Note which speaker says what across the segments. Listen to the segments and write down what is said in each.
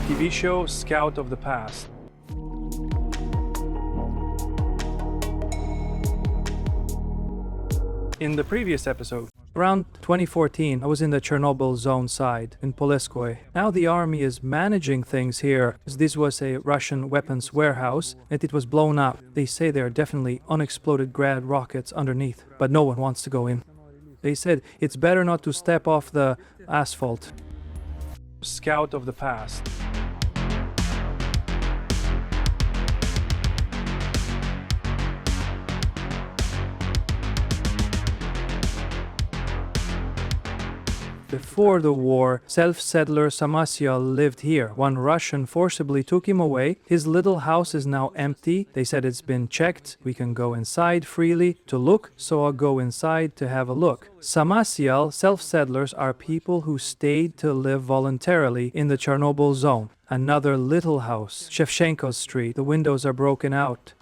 Speaker 1: TV show Scout of the Past. In the previous episode, around 2014, I was in the Chernobyl Zone side in Polesskoye. Now the army is managing things here, as this was a Russian weapons warehouse and it was blown up. They say there are definitely unexploded grad rockets underneath, but no one wants to go in. They said it's better not to step off the asphalt. Scout of the Past. Before the war, self-settler Samasyal lived here. One Russian forcibly took him away. His little house is now empty. They said it's been checked. We can go inside freely to look, so I'll go inside to have a look. Samasyal self-settlers are people who stayed to live voluntarily in the Chernobyl zone. Another little house, Shevchenko Street. The windows are broken out.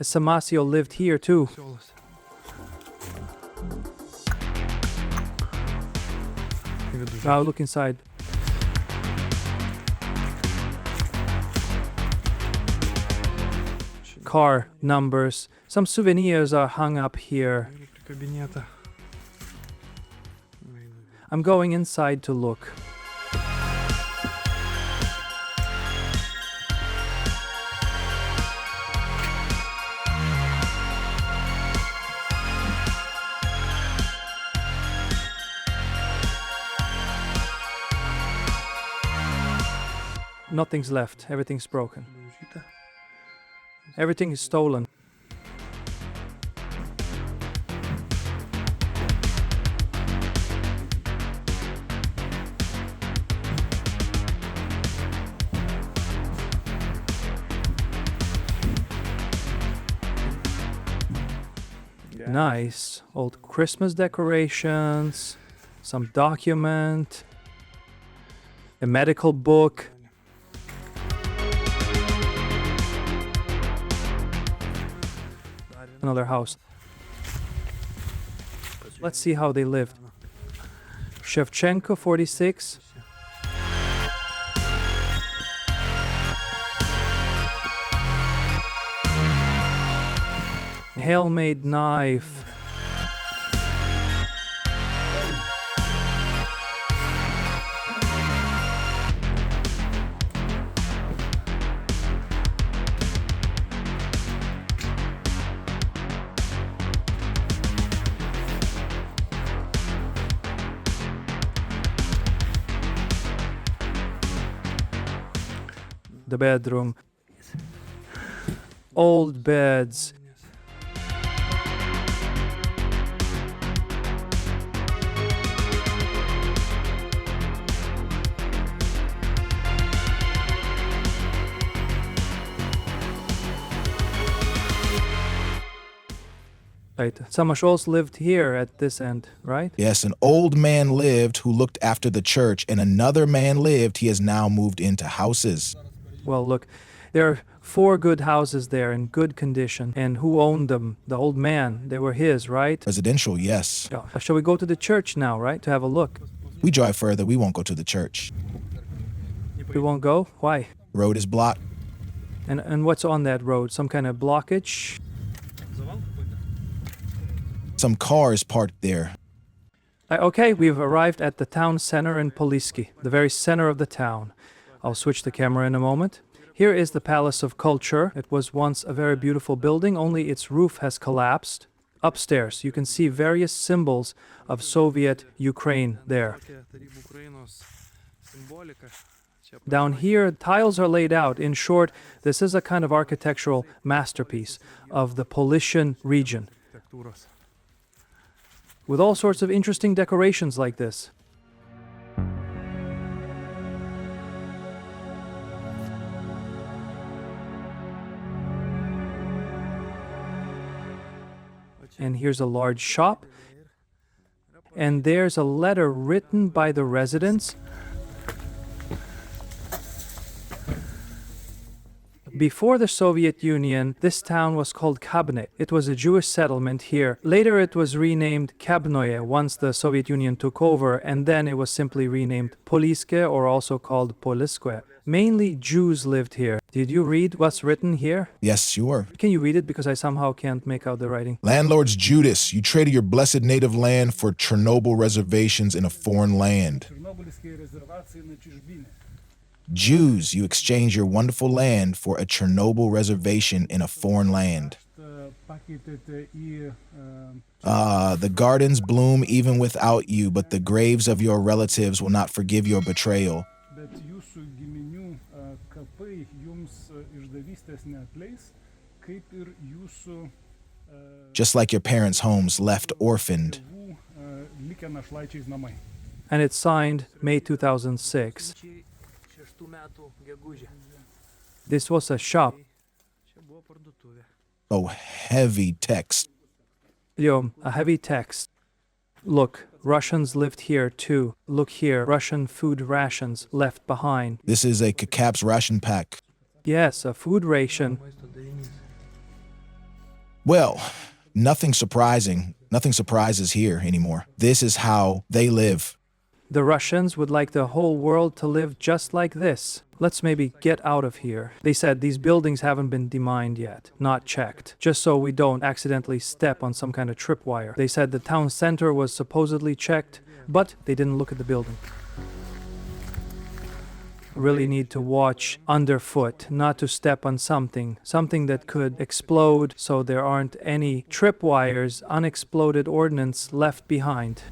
Speaker 1: Samasyal lived here too. Now look inside. Car numbers. Some souvenirs are hung up here. I'm going inside to look. Nothing's left. Everything's broken. Everything is stolen. Nice. Old Christmas decorations, some document, a medical book. Another house. Let's see how they lived. Shevchenko 46. Handmade knife. The bedroom. Old beds. Right. Samashols lived here at this end, right?
Speaker 2: Yes, an old man lived who looked after the church, and another man lived. He has now moved into houses.
Speaker 1: Well, look, there are 4 good houses there in good condition. And who owned them? The old man. They were his, right?
Speaker 2: Residential, yes.
Speaker 1: Yeah. Shall we go to the church now, right? To have a look.
Speaker 2: We drive further. We won't go to the church.
Speaker 1: We won't go? Why?
Speaker 2: Road is blocked.
Speaker 1: And what's on that road? Some kind of blockage?
Speaker 2: Some cars parked there.
Speaker 1: Okay, we've arrived at the town center in Poliske, the very center of the town. I'll switch the camera in a moment. Here is the Palace of Culture. It was once a very beautiful building, only its roof has collapsed. Upstairs, you can see various symbols of Soviet Ukraine there. Down here, tiles are laid out. In short, this is a kind of architectural masterpiece of the Polesskiye region, with all sorts of interesting decorations like this. And here's a large shop. And there's a letter written by the residents. Before the Soviet Union, this town was called Kabne. It was a Jewish settlement here. Later it was renamed Kabnoye once the Soviet Union took over, and then it was simply renamed Poliske, or also called Polesskoye. Mainly Jews lived here. Did you read what's written here?
Speaker 2: Yes, you were.
Speaker 1: Can you read it, because I somehow can't make out the writing?
Speaker 2: Landlords Judas, you traded your blessed native land for Chernobyl reservations in a foreign land. Jews, you exchange your wonderful land for a Chernobyl reservation in a foreign land. The gardens bloom even without you, but the graves of your relatives will not forgive your betrayal. Just like your parents' homes left orphaned.
Speaker 1: And it's signed May 2006. This was a shop.
Speaker 2: Oh, heavy text.
Speaker 1: Yo, a heavy text. Look, Russians lived here too. Look here, Russian food rations left behind.
Speaker 2: This is a KCAP's ration pack.
Speaker 1: Yes, a food ration.
Speaker 2: Well, nothing surprising. Nothing surprises here anymore. This is how they live.
Speaker 1: The Russians would like the whole world to live just like this. Let's maybe get out of here. They said these buildings haven't been demined yet, not checked, just so we don't accidentally step on some kind of tripwire. They said the town center was supposedly checked, but they didn't look at the building. Really need to watch underfoot, not to step on something that could explode, so there aren't any tripwires, unexploded ordnance left behind.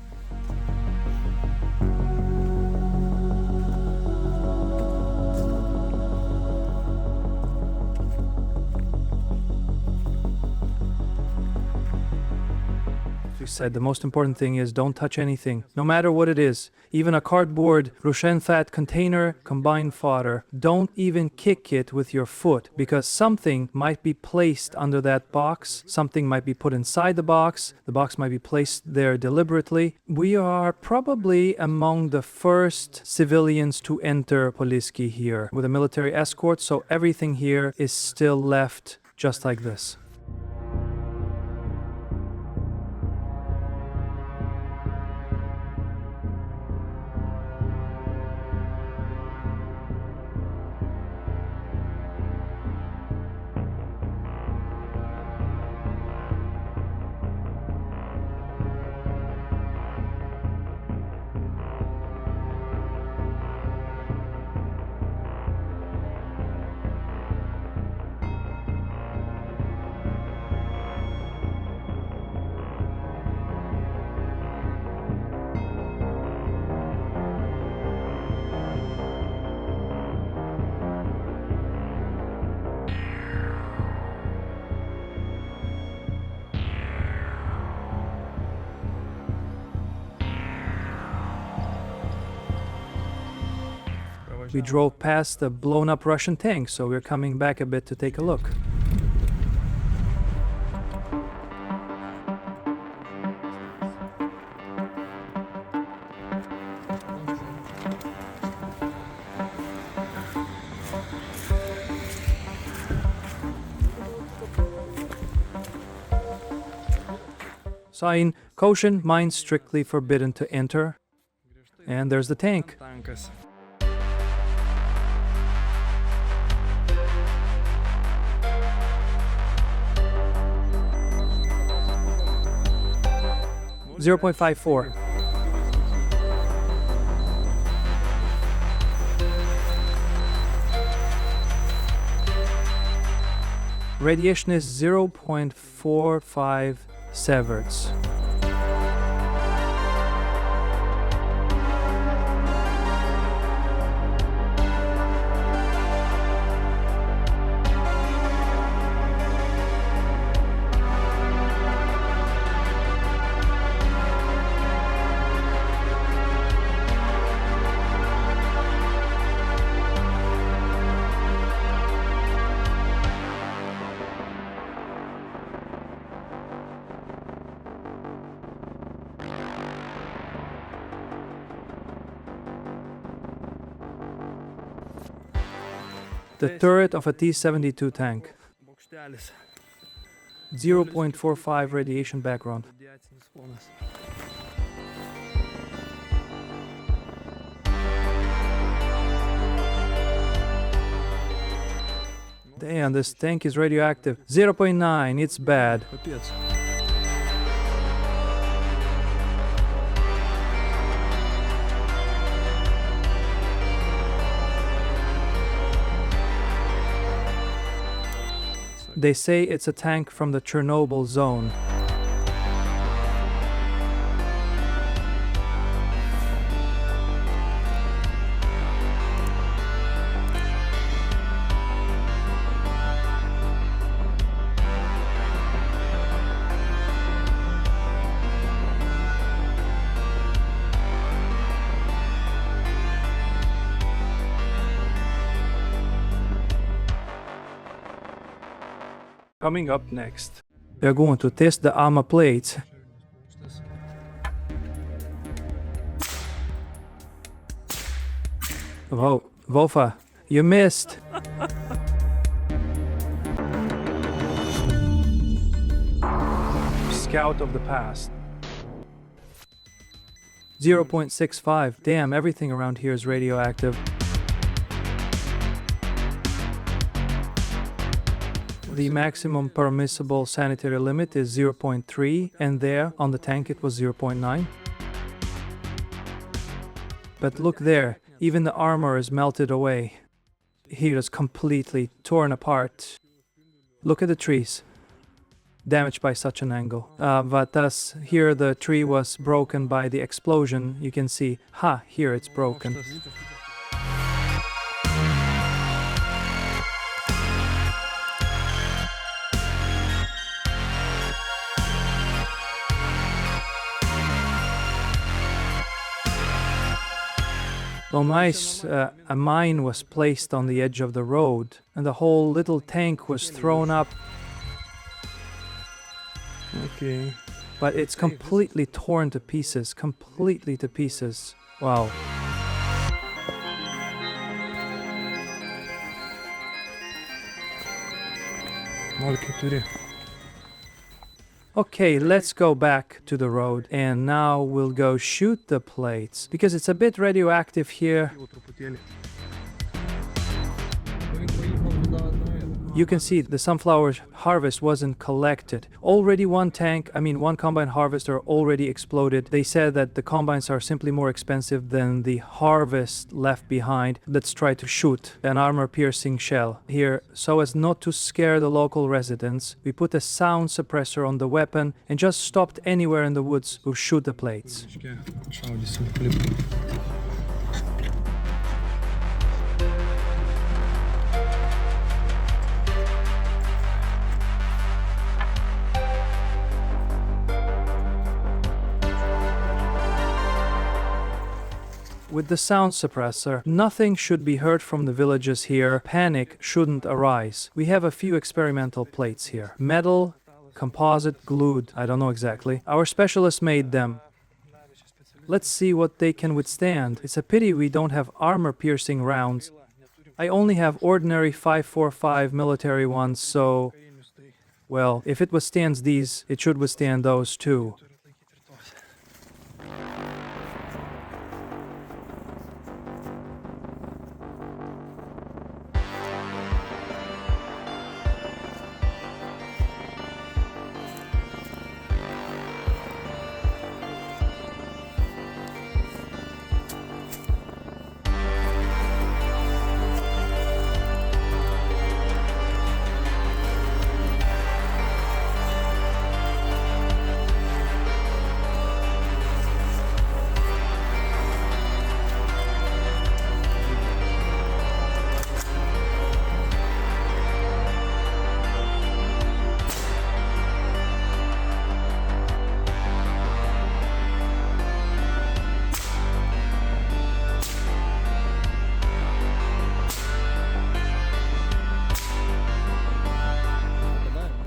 Speaker 1: Said the most important thing is don't touch anything, no matter what it is. Even a cardboard Rushenfat container, combined fodder. Don't even kick it with your foot, because something might be placed under that box, something might be put inside the box might be placed there deliberately. We are probably among the first civilians to enter Poliske here with a military escort, so everything here is still left just like this. We drove past the blown-up Russian tank, so we're coming back a bit to take a look. Sign, caution, mines strictly forbidden to enter. And there's the tank. 0.54. Radiation is 0.45 sieverts. The turret of a T-72 tank. 0.45 radiation background. Damn, this tank is radioactive. 0.9, it's bad. They say it's a tank from the Chernobyl Zone. Coming up next, we are going to test the armor plates. Whoa, Wolfa, you missed! Scout of the past. 0.65, damn, everything around here is radioactive. The maximum permissible sanitary limit is 0.3, and there, on the tank, it was 0.9. But look there, even the armor is melted away. Here is completely torn apart. Look at the trees. Damaged by such an angle. But thus, here the tree was broken by the explosion. You can see, here it's broken. Well, nice, a mine was placed on the edge of the road, and the whole little tank was thrown up.
Speaker 3: Okay.
Speaker 1: But it's completely torn to pieces, completely to pieces. Wow. Okay, let's go back to the road, and now we'll go shoot the plates, because it's a bit radioactive here. You can see the sunflower harvest wasn't collected. Already one combine harvester already exploded. They said that the combines are simply more expensive than the harvest left behind. Let's try to shoot an armor-piercing shell here so as not to scare the local residents. We put a sound suppressor on the weapon and just stopped anywhere in the woods. We'll shoot the plates. With the sound suppressor, nothing should be heard from the villagers here. Panic shouldn't arise. We have a few experimental plates here. Metal, composite, glued, I don't know exactly. Our specialists made them. Let's see what they can withstand. It's a pity we don't have armor-piercing rounds. I only have ordinary 5.45 military ones, so... well, if it withstands these, it should withstand those too.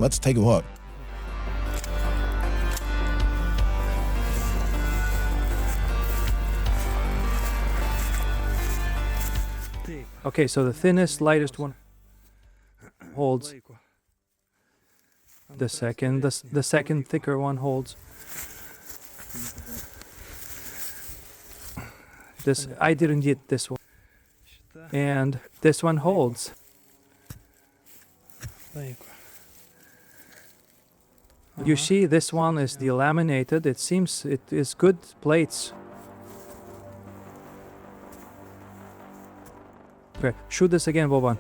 Speaker 2: Let's take a look.
Speaker 1: Okay, so the thinnest, lightest one. holds. The second thicker one holds. This, I didn't get this one. And this one holds. You see, this one is delaminated. It seems it is good plates. Okay, shoot this again, Boban.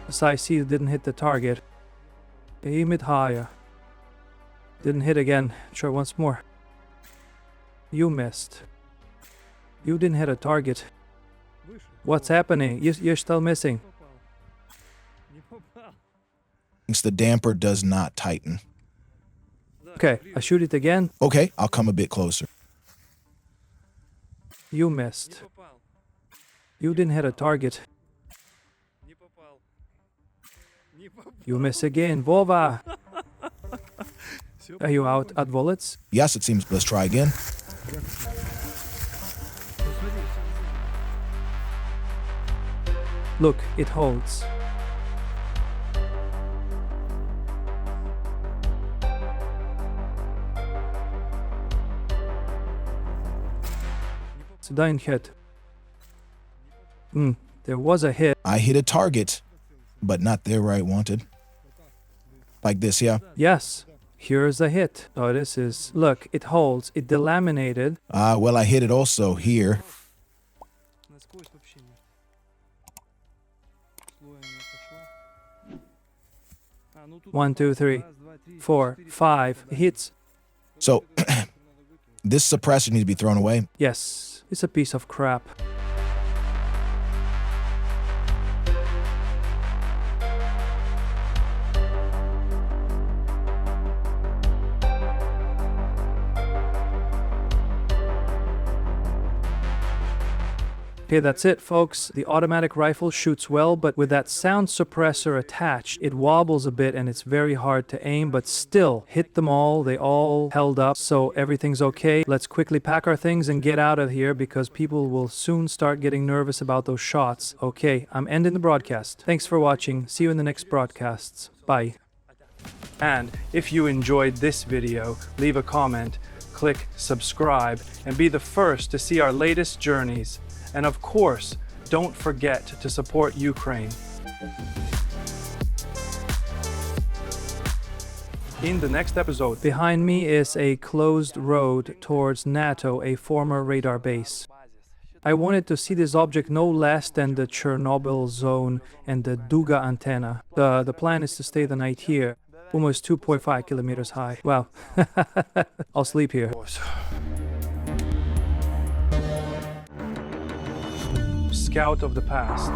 Speaker 1: So I see it didn't hit the target. Aim it higher. Didn't hit again. Try once more. You missed. You didn't hit a target. What's happening? You're still missing.
Speaker 2: The damper does not tighten.
Speaker 1: Okay, I shoot it again.
Speaker 2: Okay, I'll come a bit closer.
Speaker 1: You missed. You didn't hit a target. You miss again, Vova. Are you out at bullets?
Speaker 2: Yes, it seems. Let's try again.
Speaker 1: Look, it holds. Sudden hit. There was a hit.
Speaker 2: I hit a target, but not there where I wanted. Like this, yeah?
Speaker 1: Yes. Here's a hit. Oh, this is... Look, it holds. It delaminated.
Speaker 2: Well, I hit it also here.
Speaker 1: 1, 2, 3, 4, 5 hits.
Speaker 2: So, this suppressor needs to be thrown away.
Speaker 1: Yes, it's a piece of crap. Okay, that's it, folks. The automatic rifle shoots well, but with that sound suppressor attached, it wobbles a bit and it's very hard to aim, but still, hit them all. They all held up, so everything's okay. Let's quickly pack our things and get out of here because people will soon start getting nervous about those shots. Okay, I'm ending the broadcast. Thanks for watching. See you in the next broadcasts. Bye. And if you enjoyed this video, leave a comment, click subscribe, and be the first to see our latest journeys. And of course, don't forget to support Ukraine. In the next episode, behind me is a closed road towards NATO, a former radar base. I wanted to see this object no less than the Chernobyl Zone and the Duga antenna. The plan is to stay the night here, almost 2.5 kilometers high. Wow, I'll sleep here. Scout of the past.